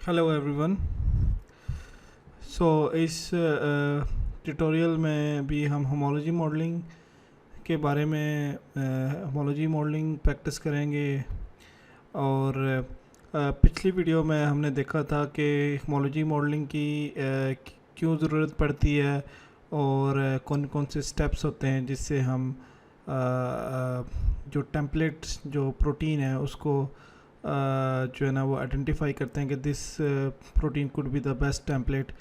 Hello everyone. सो इस tutorial में भी हम होमोलॉजी मॉडलिंग के बारे में होमोलॉजी मॉडलिंग प्रैक्टिस करेंगे। और पिछली वीडियो में हमने देखा था कि होमोलॉजी मॉडलिंग की क्यों ज़रूरत पड़ती है और कौन कौन से स्टेप्स होते हैं जिससे हम जो टेम्पलेट्स जो प्रोटीन है उसको जो है ना वो आइडेंटिफाई करते हैं कि this protein could be the best template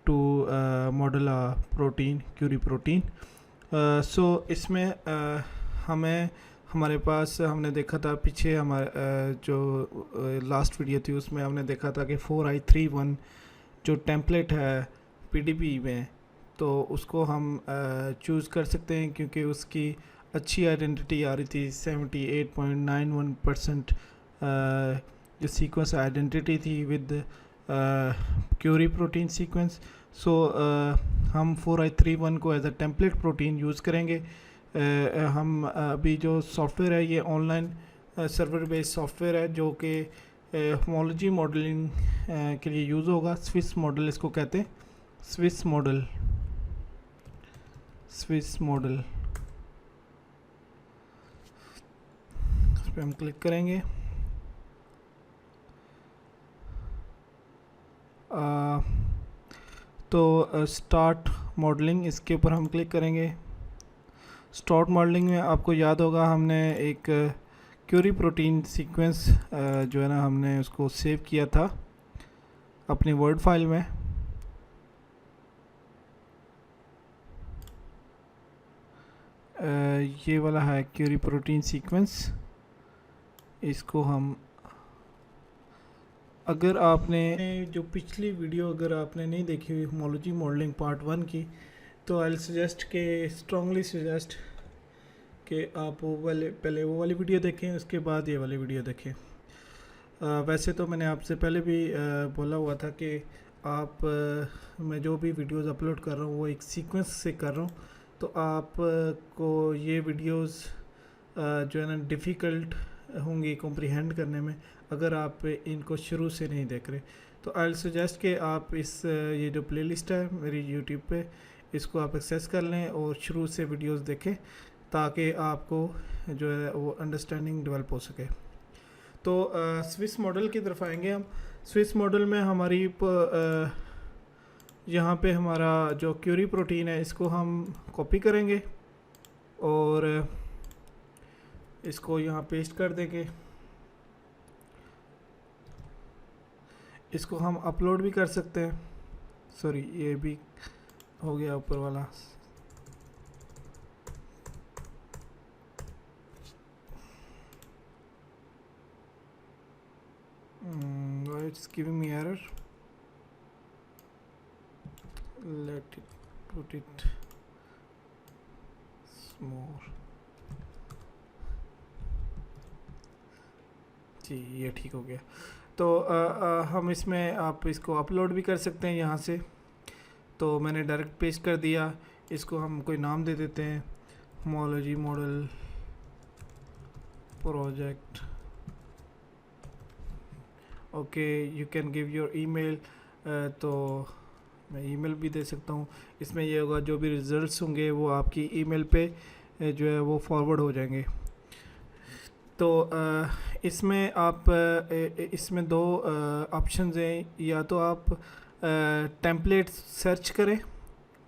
to model a protein query protein. So इसमें हमें हमारे पास हमने देखा था पीछे हमारे जो लास्ट वीडियो थी उसमें हमने देखा था कि 4i31 जो टेम्पलेट है पीडीबी में, तो उसको हम चूज़ कर सकते हैं क्योंकि उसकी अच्छी आइडेंटिटी आ रही थी 78.91% जो सीक्वेंस आइडेंटिटी थी with query protein sequence. So हम 4i31 को as a template protein use करेंगे। हम अभी जो सॉफ्टवेयर है ये ऑनलाइन सर्वर बेस्ड सॉफ्टवेयर है जो कि होमोलॉजी मॉडलिंग के लिए यूज़ होगा। स्विस मॉडल इसको कहते हैं, स्विस मॉडल। इस पर हम क्लिक करेंगे। तो स्टार्ट मॉडलिंग, इसके ऊपर हम क्लिक करेंगे। स्टार्ट मॉडलिंग में आपको याद होगा हमने एक क्यूरी प्रोटीन सीक्वेंस जो है ना हमने उसको सेव किया था अपनी वर्ड फाइल में। ये वाला है क्यूरी प्रोटीन सीक्वेंस। इसको हम, अगर आपने जो पिछली वीडियो अगर आपने नहीं देखी हुई होमोलॉजी मॉडलिंग पार्ट 1 की, तो आई सजेस्ट के स्ट्रांगली सजेस्ट कि आप वो वाले पहले वो वाली वीडियो देखें, उसके बाद ये वाली वीडियो देखें। वैसे तो मैंने आपसे पहले भी बोला हुआ था कि आप मैं जो भी वीडियोस अपलोड कर रहा हूँ वो एक सीक्वेंस से कर रहा हूँ, तो आप को ये वीडियोस जो है ना डिफ़िकल्ट होंगी कॉम्प्रिहेंड करने में अगर आप इनको शुरू से नहीं देख रहे। तो आई सजेस्ट कि आप इस ये जो प्लेलिस्ट है मेरी यूट्यूब पे, इसको आप एक्सेस कर लें और शुरू से वीडियोस देखें ताकि आपको जो है वो अंडरस्टैंडिंग डेवलप हो सके। तो स्विस मॉडल की तरफ आएंगे हम। स्विस मॉडल में हमारी यहाँ पे हमारा जो क्यूरी प्रोटीन है इसको हम कॉपी करेंगे और इसको यहाँ पेस्ट कर देंगे। इसको हम अपलोड भी कर सकते हैं। सॉरी, ये भी हो गया ऊपर वाला। It's giving me error. Let it put it more. जी, ये ठीक हो गया। तो हम इसमें आप इसको अपलोड भी कर सकते हैं यहाँ से। तो मैंने डायरेक्ट पेस्ट कर दिया। इसको हम कोई नाम दे देते हैं, homology model project. Okay, you can give your email. तो मैं ईमेल भी दे सकता हूँ। इसमें ये होगा जो भी रिज़ल्ट्स होंगे वो आपकी ईमेल पे जो है वो फॉरवर्ड हो जाएंगे। तो इसमें आप इसमें दो ऑप्शंस हैं, या तो आप टेम्पलेट सर्च करें,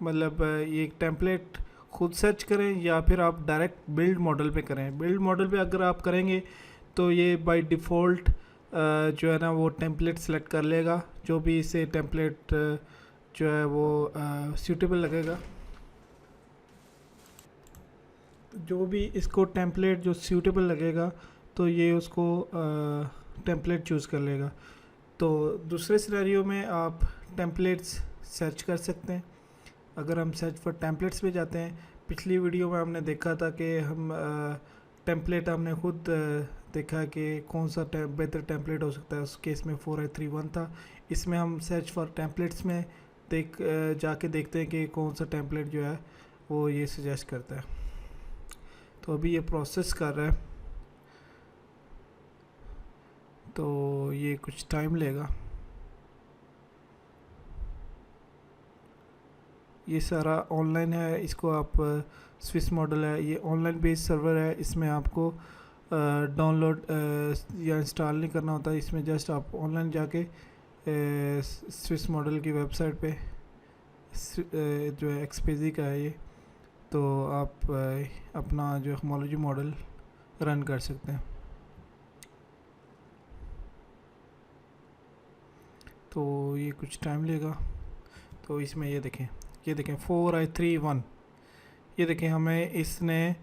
मतलब ये एक टेम्पलेट खुद सर्च करें, या फिर आप डायरेक्ट बिल्ड मॉडल पे करें। बिल्ड मॉडल पे अगर आप करेंगे तो ये बाय डिफ़ॉल्ट जो है ना वो टेम्पलेट सेलेक्ट कर लेगा, जो भी इसे टेम्पलेट जो है वो सूटेबल लगेगा। जो भी इसको टेम्पलेट जो सूटेबल लगेगा तो ये उसको टेम्पलेट चूज़ कर लेगा। तो दूसरे सिनेरियो में आप टेम्पलेट्स सर्च कर सकते हैं। अगर हम सर्च फॉर टेम्पलेट्स पे जाते हैं, पिछली वीडियो में हमने देखा था कि हम टेम्पलेट हमने खुद देखा कि कौन सा बेहतर टेम्पलेट हो सकता है। उस केस में 4i31 था। इसमें हम सर्च फॉर टेम्पलेट्स में जाके देखते हैं कि कौन सा टेम्पलेट जो है वो ये सजेस्ट करता है। तो अभी ये प्रोसेस कर रहा है, तो ये कुछ टाइम लेगा। ये सारा ऑनलाइन है, इसको आप स्विस मॉडल है, ये ऑनलाइन बेस्ड सर्वर है। इसमें आपको डाउनलोड या इंस्टॉल नहीं करना होता, इसमें जस्ट आप ऑनलाइन जाके स्विस मॉडल की वेबसाइट पे जो है एक्सपेजी का है ये, तो आप अपना जो होमोलॉजी मॉडल रन कर सकते हैं। तो ये कुछ टाइम लेगा। तो इसमें ये देखें 4i3.1, ये देखें हमें इसने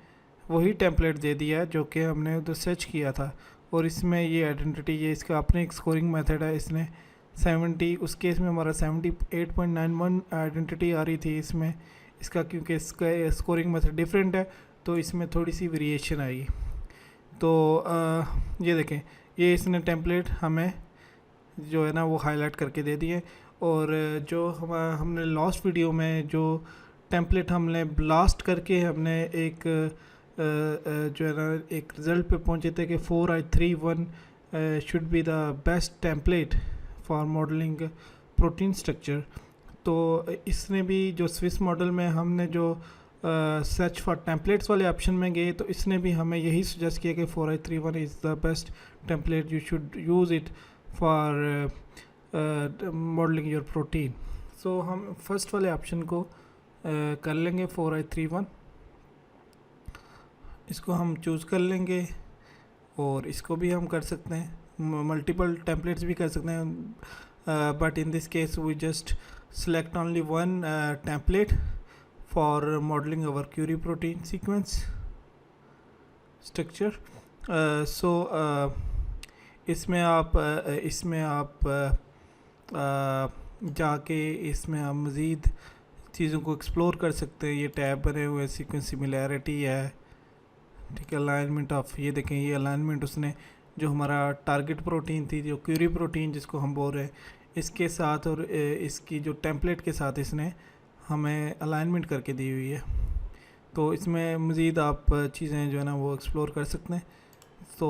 वही टेम्पलेट दे दिया है जो कि हमने उधर सर्च किया था। और इसमें ये आइडेंटिटी, ये इसका अपने एक स्कोरिंग मेथड है। इसने 70, उस केस में हमारा 78.91 आइडेंटिटी आ रही थी इसमें, इसका क्योंकि इसका स्कोरिंग मेथड डिफरेंट है तो इसमें थोड़ी सी वेरिएशन आएगी। तो ये देखें, ये इसने टेम्पलेट हमें जो है ना वो हाईलाइट करके दे दिए। और जो हमने लास्ट वीडियो में जो टेम्पलेट हमने ब्लास्ट करके हमने एक जो है ना एक रिज़ल्ट पे पहुंचे थे कि 4i3.1 should be the best template for modelling protein structure. तो इसने भी जो स्विस मॉडल में हमने जो सर्च फॉर टेम्पलेट्स वाले ऑप्शन में गए तो इसने भी हमें यही सजेस्ट किया कि 4i3.1 is the best template, you should use it for modelling your protein. So हम फर्स्ट वाले ऑप्शन को कर लेंगे 4i3.1, इसको हम चूज़ कर लेंगे। और इसको भी हम कर सकते हैं, मल्टीपल टेम्पलेट्स भी कर सकते हैं, but in this case we just select only one template for modeling our query protein sequence structure. So इसमें आप जाके इसमें आप मज़ीद चीज़ों को एक्सप्लोर कर सकते हैं। ये टैब बने हुए, सीक्वेंस सिमिलैरिटी है, ठीक है, अलाइनमेंट ऑफ, ये देखें ये अलाइनमेंट उसने जो हमारा टारगेट प्रोटीन थी, जो क्यूरी प्रोटीन जिसको हम बोल रहे हैं, इसके साथ और इसकी जो टेम्पलेट के साथ इसने हमें अलाइनमेंट करके दी हुई है। तो इसमें मज़ीद आप चीज़ें जो है ना वो एक्सप्लोर कर सकते हैं। तो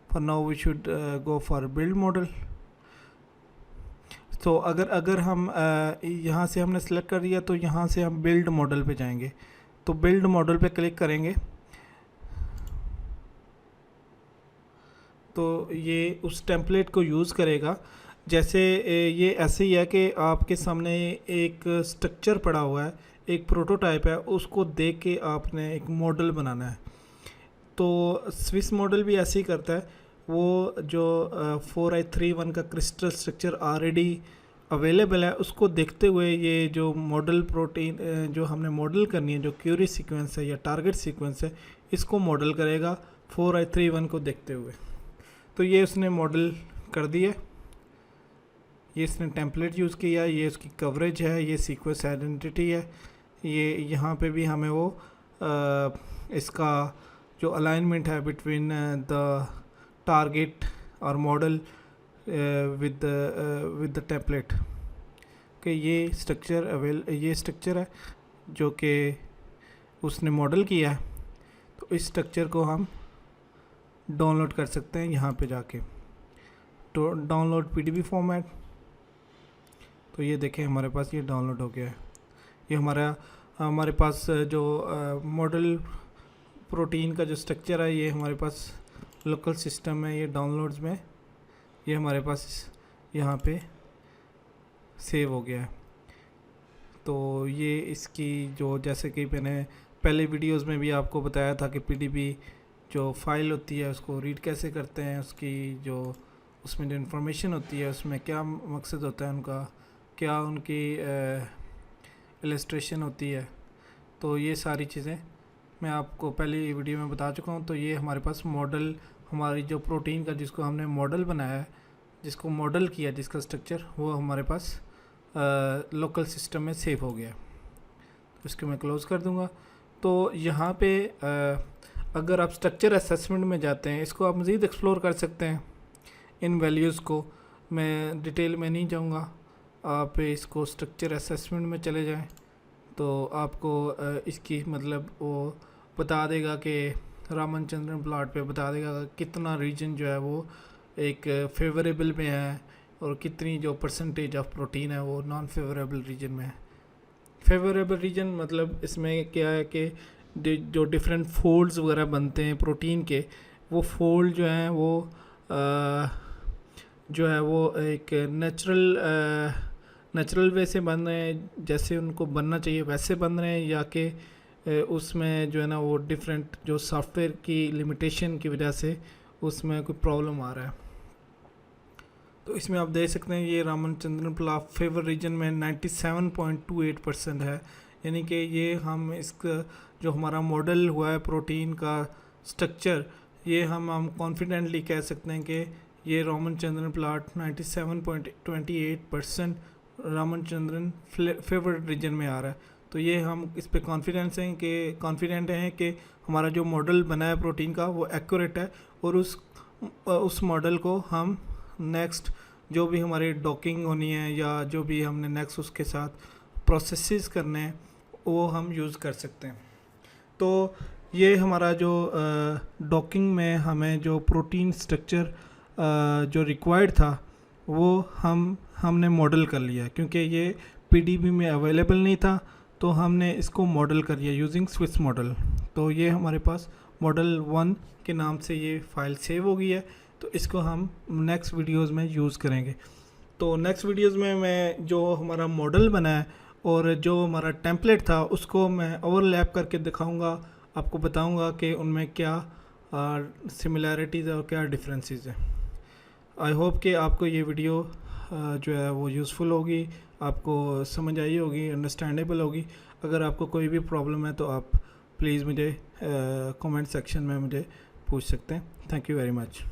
for now we should go for build model. तो अगर हम यहाँ से हमने सेलेक्ट कर दिया तो यहाँ से हम बिल्ड मॉडल पे जाएंगे। तो बिल्ड मॉडल पे क्लिक करेंगे तो ये उस टेम्पलेट को यूज़ करेगा। जैसे ये ऐसे ही है कि आपके सामने एक स्ट्रक्चर पड़ा हुआ है, एक प्रोटोटाइप है, उसको देख के आपने एक मॉडल बनाना है। तो स्विस मॉडल भी ऐसे ही करता है, वो जो 4i3.1 का क्रिस्टल स्ट्रक्चर ऑलरेडी अवेलेबल है उसको देखते हुए ये जो मॉडल प्रोटीन जो हमने मॉडल करनी है, जो क्यूरी सीक्वेंस है या टारगेट सीक्वेंस है, इसको मॉडल करेगा 4i3.1 को देखते हुए। तो ये उसने मॉडल कर दिया, ये इसने टेम्पलेट यूज़ किया, ये उसकी कवरेज है, ये सीक्वेंस आइडेंटिटी है, ये यहाँ पे भी हमें वो इसका जो अलाइनमेंट है बिटवीन द टारगेट और मॉडल विद द टेम्पलेट कि ये स्ट्रक्चर है जो कि उसने मॉडल किया है। तो इस स्ट्रक्चर को हम डाउनलोड कर सकते हैं यहाँ पे जाके, तो डाउनलोड पीडीबी फॉर्मेट। तो ये देखें हमारे पास ये डाउनलोड हो गया है। ये हमारे पास जो मॉडल प्रोटीन का जो स्ट्रक्चर है ये हमारे पास लोकल सिस्टम में, ये डाउनलोड्स में ये हमारे पास यहाँ पे सेव हो गया है। तो ये इसकी जो, जैसे कि मैंने पहले वीडियोस में भी आपको बताया था कि पीडीबी जो फाइल होती है उसको रीड कैसे करते हैं, उसकी जो उसमें जो इन्फॉर्मेशन होती है उसमें क्या मकसद होता है उनका, क्या उनकी इलस्ट्रेशन होती है। तो ये सारी चीज़ें मैं आपको पहले वीडियो में बता चुका हूँ। तो ये हमारे पास मॉडल, हमारी जो प्रोटीन का जिसको हमने मॉडल बनाया है, जिसको मॉडल किया, जिसका स्ट्रक्चर, वो हमारे पास लोकल सिस्टम में सेव हो गया। तो इसको मैं क्लोज़ कर दूँगा। तो यहाँ पे अगर आप स्ट्रक्चर असेसमेंट में जाते हैं, इसको आप मज़ीद एक्सप्लोर कर सकते हैं। इन वैल्यूज़ को मैं डिटेल में नहीं जाऊँगा, आप इसको स्ट्रक्चर असेसमेंट में चले जाएं तो आपको इसकी मतलब वो बता देगा कि रामचंद्रन प्लॉट पे बता देगा कितना रीजन जो है वो एक फेवरेबल में है और कितनी जो परसेंटेज ऑफ प्रोटीन है वो नॉन फेवरेबल रीजन में है। फेवरेबल रीजन मतलब इसमें क्या है कि जो डिफरेंट फोल्ड्स वगैरह बनते हैं प्रोटीन के, वो फोल्ड जो हैं वो जो है वो एक नेचुरल वे से बन रहे हैं, जैसे उनको बनना चाहिए वैसे बन रहे हैं, या कि उसमें जो है ना वो डिफरेंट जो सॉफ्टवेयर की लिमिटेशन की वजह से उसमें कोई प्रॉब्लम आ रहा है। तो इसमें आप देख सकते हैं ये रामचंद्रन प्लाट फेवर रीजन में 97.28% है, यानी कि ये हम इसका जो हमारा मॉडल हुआ है प्रोटीन का स्ट्रक्चर, ये हम कॉन्फिडेंटली कह सकते हैं कि ये Ramachandran plot 97.28% Ramachandran favour region में आ रहा है। तो ये हम इस पे कॉन्फिडेंट हैं कि हमारा जो मॉडल बना है प्रोटीन का वो एक्यूरेट है, और उस मॉडल को हम नेक्स्ट जो भी हमारी डॉकिंग होनी है या जो भी हमने नेक्स्ट उसके साथ प्रोसेसेस करने हैं वो हम यूज़ कर सकते हैं। तो ये हमारा जो डॉकिंग में हमें जो प्रोटीन स्ट्रक्चर जो रिक्वायर्ड था वो हमने मॉडल कर लिया, क्योंकि ये पीडीबी में अवेलेबल नहीं था, तो हमने इसको मॉडल कर लिया यूजिंग स्विस मॉडल। तो ये हमारे पास मॉडल 1 के नाम से ये फ़ाइल सेव हो गई है। तो इसको हम नेक्स्ट वीडियोस में यूज़ करेंगे। तो नेक्स्ट वीडियोस में मैं जो हमारा मॉडल बना है और जो हमारा टेम्पलेट था उसको मैं ओवरलैप करके दिखाऊंगा, आपको बताऊंगा कि उनमें क्या सिमिलैरिटीज़ और क्या डिफरेंसेस हैं। आई होप कि आपको ये वीडियो जो है वो यूज़फुल होगी, आपको समझ आई होगी, अंडरस्टैंडेबल होगी। अगर आपको कोई भी प्रॉब्लम है तो आप प्लीज़ मुझे कमेंट सेक्शन में मुझे पूछ सकते हैं। Thank you very much.